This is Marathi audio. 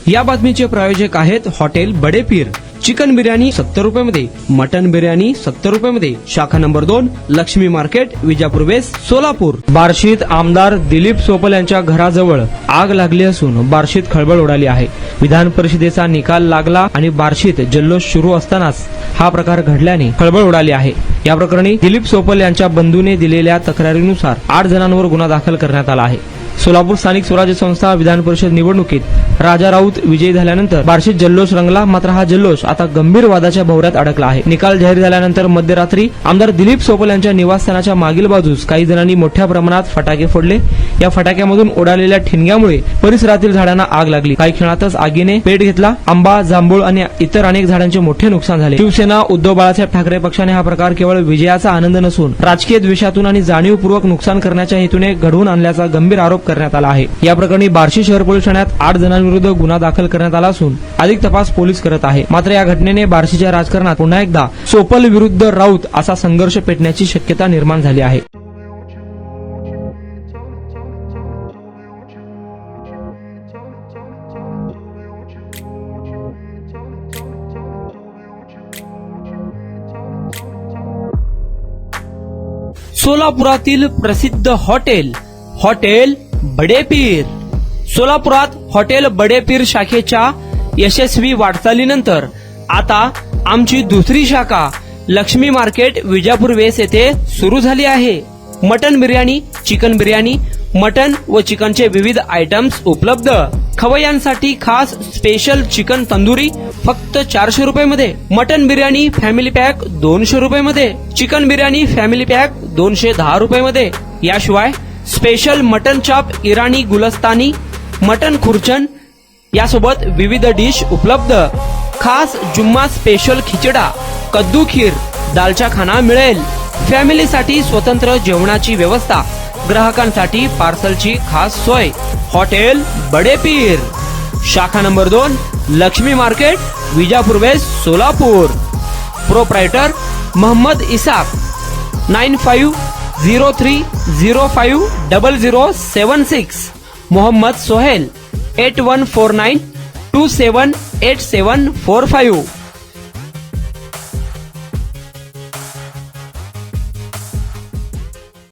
या बातमीचे प्रायोजक आहेत हॉटेल बडे पीर। चिकन बिर्याणी 70 रुपयामध्ये, मटन बिर्याणी 70 रुपयामध्ये। शाखा number 2, Lakshmi market, Vijapur west, Solapur. बार्शीत आमदार दिलीप सोपल यांच्या घराजवळ आग लागली असून बार्शीत खळबळ उडाली आहे। विधान परिषदेचा निकाल लागला आणि बार्शीत जल्लोष सुरू असतानाच हा प्रकार घडल्याने खळबळ उडाली आहे। या प्रकरणी दिलीप सोपल यांच्या बंधूने दिलेल्या तक्रारीनुसार 8 जणांवर गुन्हा दाखल करण्यात आला आहे। सोलापूर स्थानिक स्वराज्य संस्था विधान परिषद निवडणुकीत राजा राऊत विजयी झाल्यानंतर बार्शीत जल्लोष रंगला। मात्र हा जल्लोष आता गंभीर वादाच्या भोवऱ्यात अडकला आहे। निकाल जाहीर झाल्यानंतर मध्यरात्री आमदार दिलीप सोपल यांच्या निवासस्थानाच्या मागील बाजूस काही जणांनी मोठ्या प्रमाणात फटाके फोडले। या फटाक्यामधून उडालेल्या ठिणग्यामुळे परिसरातील झाडांना आग लागली। काही क्षणातच आगीने पेट घेतला। आंबा, जांभूळ आणि इतर अनेक झाडांचे मोठे नुकसान झाले। शिवसेना उद्धव बाळासाहेब ठाकरे पक्षाने हा प्रकार केवळ विजयाचा आनंद नसून राजकीय द्वेषातून आणि जाणीवपूर्वक नुकसान करण्याच्या हेतूने घडवून आणल्याचा गंभीर आरोप करण्यात आला आहे। या प्रकरणी बार्शी शहर पोलीस ठाण्यात 8 जणांविरुद्ध गुन्हा दाखल करण्यात आला असून अधिक तपास पोलीस करत आहे। मात्र या घटनेने बार्शीच्या राजकारणात पुन्हा एकदा सोपल विरुद्ध राऊत असा संघर्ष पेटण्याची शक्यता निर्माण झाली आहे। सोलापुरातील प्रसिद्ध हॉटेल बडे पीर। सोलापुरात हॉटेल बडे पीर शाखेच्या यशस्वी वाटचालीनंतर आता आमची दुसरी शाखा लक्ष्मी मार्केट, विजापूर वेस्ट येथे सुरू झाली आहे। Mutton biryani, chicken biryani, mutton व चिकनचे विविध आयटम्स उपलब्ध। खवय्यांसाठी खास स्पेशल चिकन तंदुरी फक्त 400 रुपयामध्ये, मटन बिर्याणी फॅमिली पॅक 200 रुपयामध्ये, चिकन बिर्याणी फॅमिली पॅक 210 रुपयामध्ये। याशिवाय स्पेशल मटन चाप, इराणी गुलस्तानी, मटन खुर्चन यासोबत विविध डिश उपलब्ध। खास जुम्मा स्पेशल खिचडा, कद्दू खीर, दालचा खाना मिळेल। फॅमिलीसाठी स्वतंत्र जेवणाची व्यवस्था, ग्राहकांसाठी पार्सलची खास सोय। हॉटेल बडे पीर, शाखा number 2, Lakshmi market, Vijapur west, Solapur. Proprietor Mohammed Ishaq, 9503050076। Mohammed Sohail, 8149278745।